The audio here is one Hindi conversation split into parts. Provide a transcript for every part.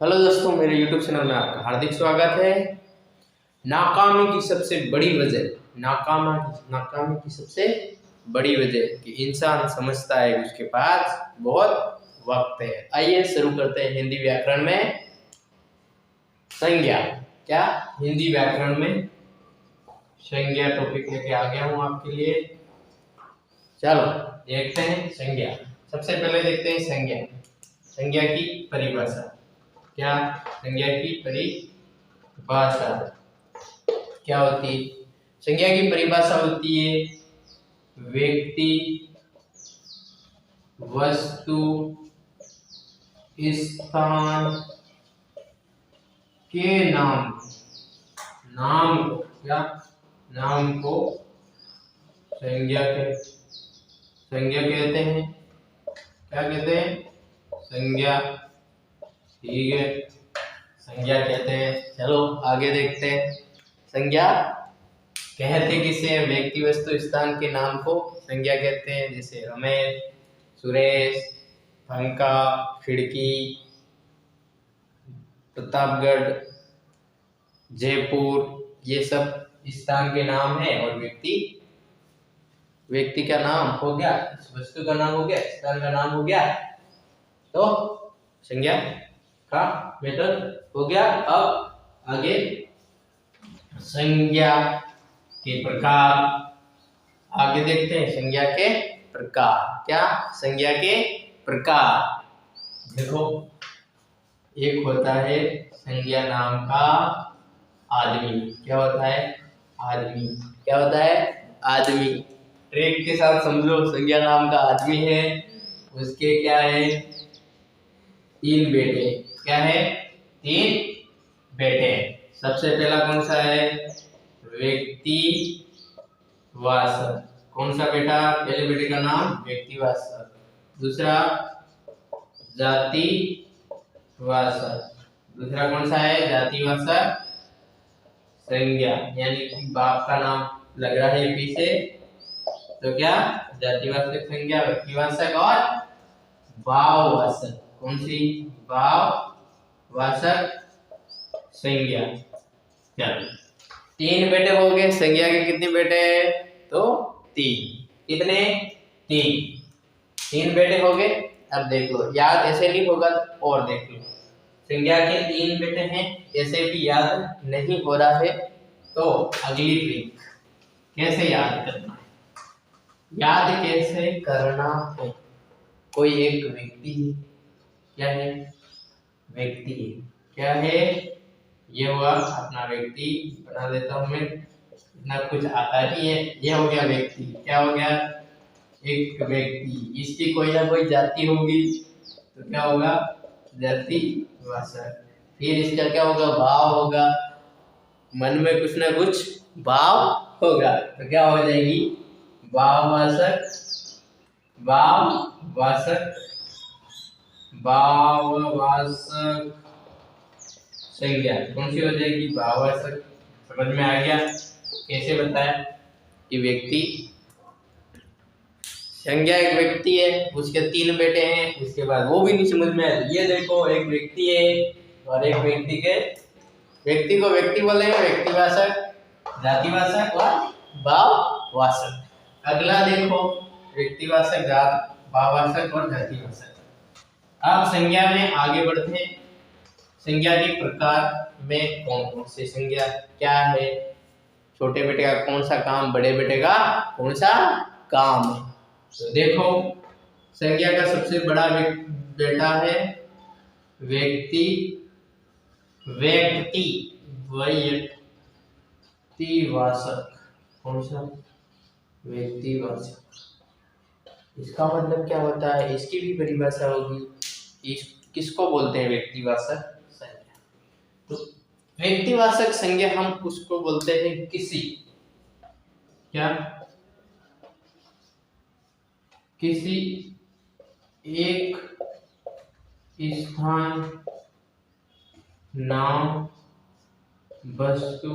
हेलो दोस्तों, मेरे YouTube चैनल में आपका हार्दिक स्वागत है। नाकामी की सबसे बड़ी वजह, नाकामी की सबसे बड़ी वजह कि इंसान समझता है कि उसके पास बहुत वक्त है। आइए शुरू करते हैं हिंदी व्याकरण में संज्ञा। क्या हिंदी व्याकरण में संज्ञा टॉपिक लेके आ गया हूँ आपके लिए। चलो देखते हैं संज्ञा। सबसे पहले देखते हैं संज्ञा की परिभाषा। क्या संज्ञा की परिभाषा क्या होती है? संज्ञा की परिभाषा होती है व्यक्ति, वस्तु, स्थान के नाम को क्या नाम को संज्ञा कहते हैं। क्या कहते हैं? संज्ञा। ठीक है, संज्ञा कहते हैं। चलो आगे देखते हैं। संज्ञा कहते किसे? व्यक्ति, वस्तु, स्थान के नाम को संज्ञा कहते हैं। जैसे रमेश, सुरेश, पंखा, खिड़की, प्रतापगढ़, जयपुर, ये सब स्थान के नाम है। और व्यक्ति का नाम हो गया, वस्तु का नाम हो गया, स्थान का नाम हो गया, तो संज्ञा का मेथड हो गया। अब आगे संज्ञा के प्रकार आगे देखते हैं। संज्ञा के प्रकार। क्या संज्ञा के प्रकार? देखो, एक होता है संज्ञा नाम का आदमी। क्या होता है? आदमी। क्या होता है? आदमी। ट्रेक के साथ समझो, संज्ञा नाम का आदमी है, उसके क्या है? 3 बेटे। क्या है? 3 बेटे। सबसे पहला कौन सा है? व्यक्ति वासक। कौन सा बेटा? पहले बेटे का नाम व्यक्ति वासक। दूसरा जाति वासक। दूसरा कौन सा है? जाति वासक संज्ञा, यानी कि बाप का नाम लग रहा है पीछे, तो क्या जातिवाचक संज्ञा, व्यक्तिवाचक और भाववाचक। कौन सी? भाववाचक संज्ञा। चलो, 3 बेटे हो गए। संज्ञा के कितने बेटे हैं? तो 3। कितने? 3 बेटे हो गए। अब देख लो, याद ऐसे नहीं होगा और देख लो, संज्ञा के 3 बेटे हैं, ऐसे भी याद नहीं हो रहा है, तो अगली ट्रिक कैसे याद करना है? याद कैसे करना है? कोई एक व्यक्ति है। क्या है? व्यक्ति है। क्या है? ये हुआ अपना व्यक्ति। बना देता हूं मैं, इतना कुछ आता ही है। ये हो गया व्यक्ति। क्या हो गया? एक व्यक्ति। इसकी कोई ना कोई जाति होगी, तो क्या होगा? जाति वाचक। फिर इसका क्या होगा? भाव होगा। मन में कुछ ना कुछ भाव होगा, तो क्या हो जाएगी? भाववाचक संज्ञा। कौन सी हो जाएगी? भाववाचक। समझ में आ गया कैसे बताया कि व्यक्ति संज्ञा एक व्यक्ति है, उसके 3 बेटे हैं। उसके बाद वो भी नहीं समझ में आया। ये देखो, एक व्यक्ति है और एक व्यक्ति को व्यक्ति बोलेंगे, व्यक्तिवाचक, जातिवाचक और भाववाचक। अगला देखो, व्यक्तिवाचक, भाववाचक और जातिवाचक। अब संज्ञा में आगे बढ़ते हैं। संज्ञा के प्रकार में कौन कौन से संज्ञा क्या है? छोटे बेटे का कौन सा काम, बड़े बेटे का कौन सा काम है? तो देखो, संज्ञा का सबसे बड़ा बेटा है व्यक्तिवाचक। कौन सा? व्यक्तिवाचक। इसका मतलब क्या होता है? इसकी भी परिभाषा होगी। किसको बोलते हैं व्यक्तिवाचक संज्ञा? तो व्यक्तिवाचक संज्ञा हम उसको बोलते हैं किसी एक स्थान, नाम, वस्तु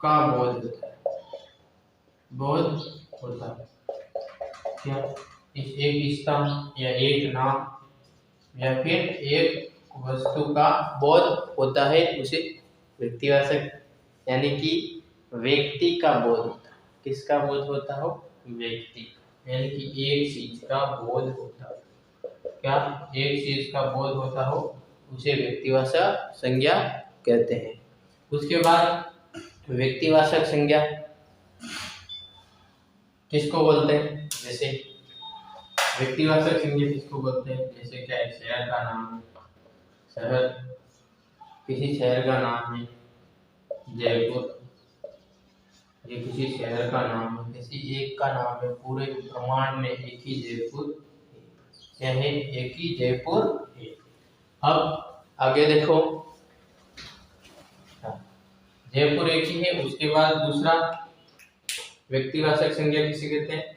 का बोध होता है। क्या? इस एक स्थान या एक नाम, या फिर एक वस्तु का बोध होता है उसे व्यक्तिवाचक, यानी कि व्यक्ति का बोध होता है। किसका बोध होता हो? व्यक्ति, यानी कि एक चीज का बोध होता हो। क्या? एक चीज का बोध होता हो उसे व्यक्तिवाचक संज्ञा कहते हैं। उसके बाद व्यक्तिवाचक संज्ञा किसको बोलते हैं? जैसे व्यक्तिवाचक संज्ञा किसको बोलते हैं? जैसे क्या है? शहर का नाम है, शहर, किसी शहर का नाम है जयपुर, ये किसी शहर का नाम है, किसी एक का नाम है, पूरे ब्रह्मांड में एक ही जयपुर है, एक ही जयपुर है। अब आगे देखो, जयपुर एक ही है। उसके बाद दूसरा व्यक्तिवाचक संज्ञा किसे कहते हैं?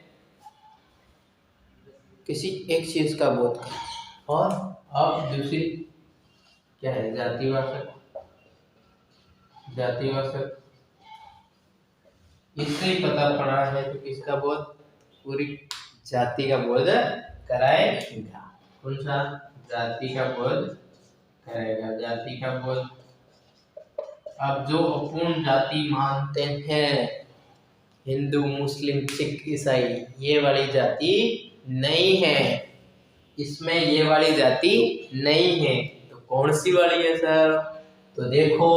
किसी एक चीज का बोध। और अब दूसरी क्या है? जातिवाचक। जातिवाचक, इससे ही पता पड़ा है तो किसका बोध? पूरी जाति का बोध कराएगा। कौन सा? जाति का बोध कराएगा, जाति का बोध। अब जो अपूर्ण जाति मानते हैं हिंदू, मुस्लिम, सिख, ईसाई, ये वाली जाति नहीं है, इसमें ये वाली जाति नहीं है। तो कौन सी वाली है सर? तो देखो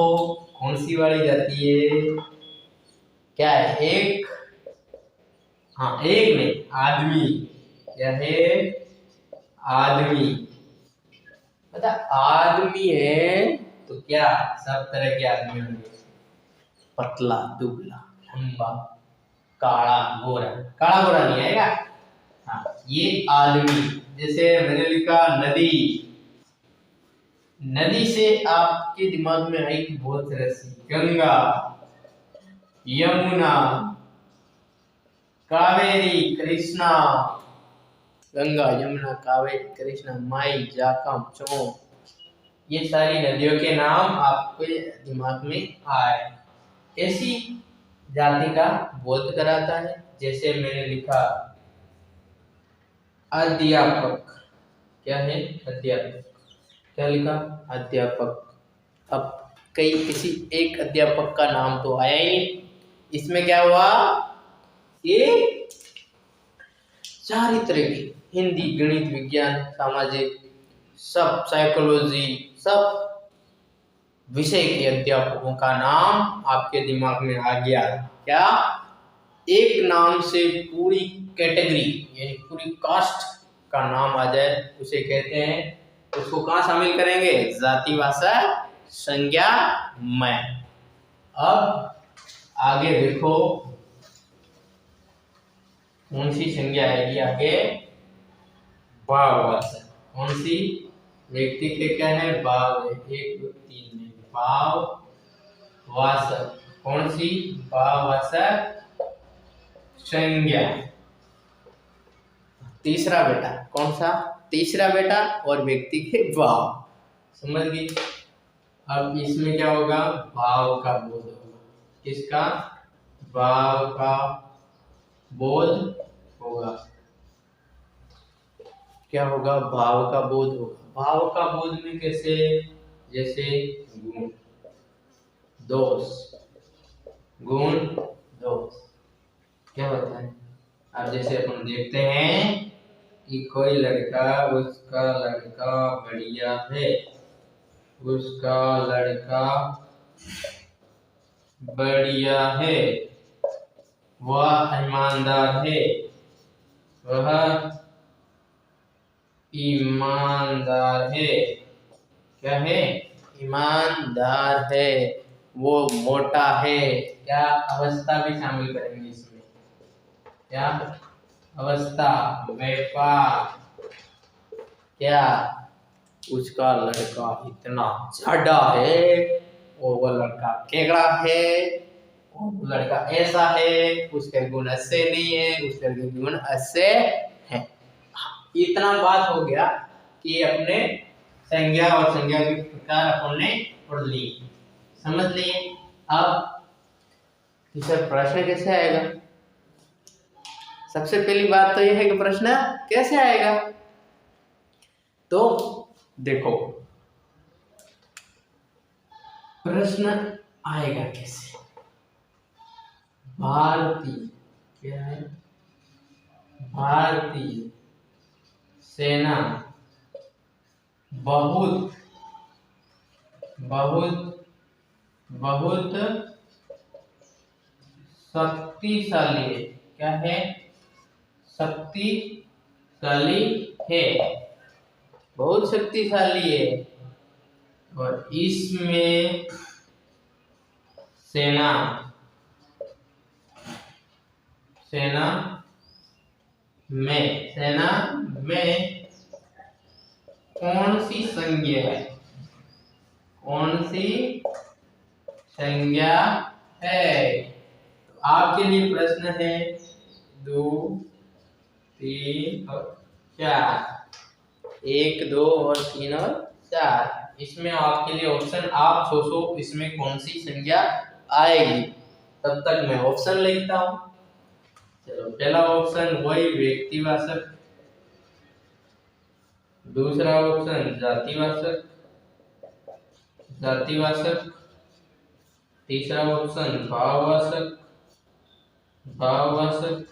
कौन सी वाली जाति है। क्या है? एक, हाँ एक नहीं, आदमी। क्या है? आदमी। पता आदमी है तो क्या सब तरह के आदमी होंगे, पतला, दुबला, लंबा, काला, गोरा। काला गोरा नहीं आएगा। हाँ, ये आदमी। जैसे मैंने लिखा नदी, नदी से आपके दिमाग में आई बहुत तरह से, गंगा, यमुना, कावेरी, कृष्णा। गंगा, यमुना, कावेरी, कृष्णा, माई, जाखम, चों, ये सारी नदियों के नाम आपके दिमाग में आए, ऐसी जाति का बोध कराता है। जैसे मैंने लिखा अध्यापक। क्या है? अध्यापक। क्या लिखा? अध्यापक। अब किसी एक अध्यापक का नाम तो आया ही नहीं, इसमें क्या हुआ? ये सारी तरह की हिंदी, गणित, विज्ञान, सामाजिक, सब, साइकोलॉजी, सब विषय के अध्यापकों का नाम आपके दिमाग में आ गया। क्या? एक नाम से पूरी कैटेगरी यानी पूरी कास्ट का नाम आ जाए उसे कहते हैं, उसको कहाँ शामिल करेंगे? जातिवाचक संज्ञा में। अब आगे देखो कौन सी संज्ञा आएगी आगे? भाववाचक। कौन सी? व्यक्ति के क्या है? भाव है। 1 2 3 में भाववाचक। कौन सी? भाववाचक संज्ञा। तीसरा बेटा, कौन सा? तीसरा बेटा और व्यक्ति के भाव, समझ गई? अब इसमें क्या होगा? भाव का बोध होगा। किसका? भाव का बोध होगा। क्या होगा? भाव का बोध होगा। भाव का बोध में कैसे? जैसे गुण, दोष, गुण, दोष क्या होता है? अब जैसे अपन देखते हैं कि कोई लड़का, उसका लड़का बढ़िया है, उसका लड़का बढ़िया है, वह ईमानदार है, वह ईमानदार है। क्या है? ईमानदार है। वो मोटा है। क्या? अवस्था भी शामिल करेंगे इसमें। क्या? अवस्था, व्यापार। क्या? उसका लड़का इतना झाड़ा है, और वो लड़का केकड़ा है, और वो लड़का ऐसा है, उसके गुण ऐसे नहीं है, उसके गुण ऐसे हैं। इतना बात हो गया कि अपने संज्ञा और संज्ञा के प्रकार अपन ने पढ़ ली, समझ लिए। अब सर प्रश्न कैसे आएगा? सबसे पहली बात तो यह है कि प्रश्न कैसे आएगा। तो देखो प्रश्न आएगा कैसे। भारतीय, क्या है, भारतीय सेना बहुत बहुत बहुत शक्तिशाली है। क्या है, शक्तिशाली है, बहुत शक्तिशाली है। और इसमें सेना सेना में कौन सी संज्ञा है, कौन सी संज्ञा है। तो आपके लिए प्रश्न है 2, 3 और 4, 1, 2 और 3 और 4। इसमें आपके लिए ऑप्शन, आप सोचो इसमें कौन सी संज्ञा आएगी। तब तक मैं ऑप्शन लिखता हूं। चलो, पहला ऑप्शन वही व्यक्तिवाचक, दूसरा ऑप्शन जातिवाचक, तीसरा ऑप्शन भाववाचक,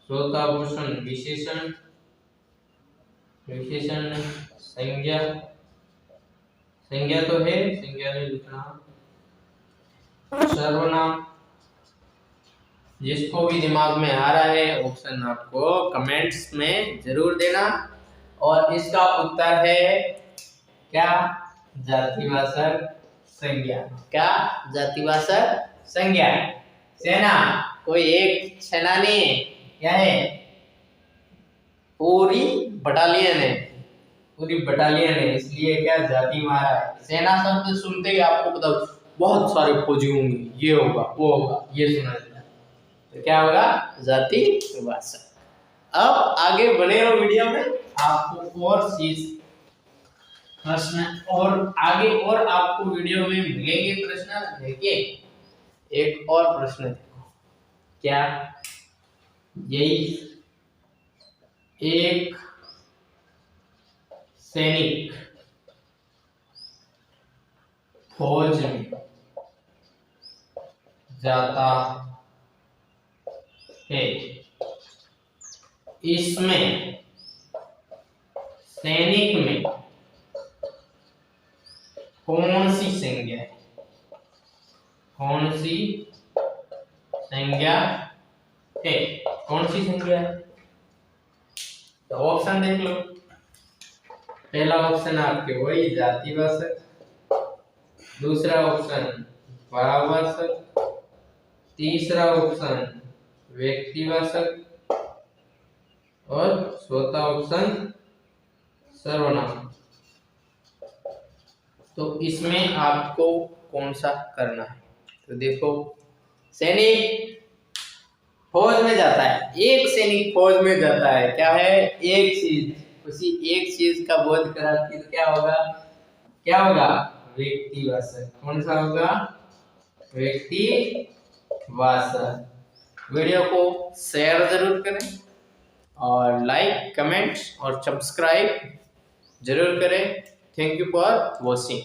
चौथा ऑप्शन विशेषण, संज्ञा तो है, संज्ञा नहीं लिखना, सर्वनाम। जिसको भी दिमाग में आ रहा है ऑप्शन आपको कमेंट्स में जरूर देना। और इसका उत्तर है क्या, जातिवाचक संज्ञा। क्या, जातिवाचक संज्ञा। सेना कोई एक सेना नहीं है, क्या है, पूरी बटालियन है, पूरी बटालियन है। इसलिए क्या, जाति मारा है। सेना शब्द सुनते ही आपको पता बहुत सारे फौजी होंगे, ये होगा वो होगा, ये सुना जाता है। तो क्या होगा, जातिवाचक। अब आगे बने रहो वीडियो में, आपको और चीज प्रश्न और आगे और आपको वीडियो में मिलेंगे प्रश्न। देखिए एक और प्रश्न देखो, क्या, यही एक सैनिक फौज में जाता है, इसमें सैनिक में कौन सी संज्ञा है, कौन सी संज्ञा है, कौन सी संज्ञा है। तो ऑप्शन देख लो। पहला ऑप्शन आपके वही जातिवाचक, दूसरा ऑप्शन भाववाचक, तीसरा ऑप्शन व्यक्तिवाचक और चौथा ऑप्शन सर्वनाम। तो इसमें आपको कौन सा करना है। तो देखो, सैनिक फौज में जाता है, एक सैनिक फौज में जाता है, क्या है, एक चीज, उसी एक चीज का बोध कराती तो क्या होगा, क्या होगा, व्यक्तिवाचक। कौन सा होगा, व्यक्तिवाचक। वीडियो को शेयर जरूर करें और लाइक, कमेंट और सब्सक्राइब जरूर करें। Thank you for watching.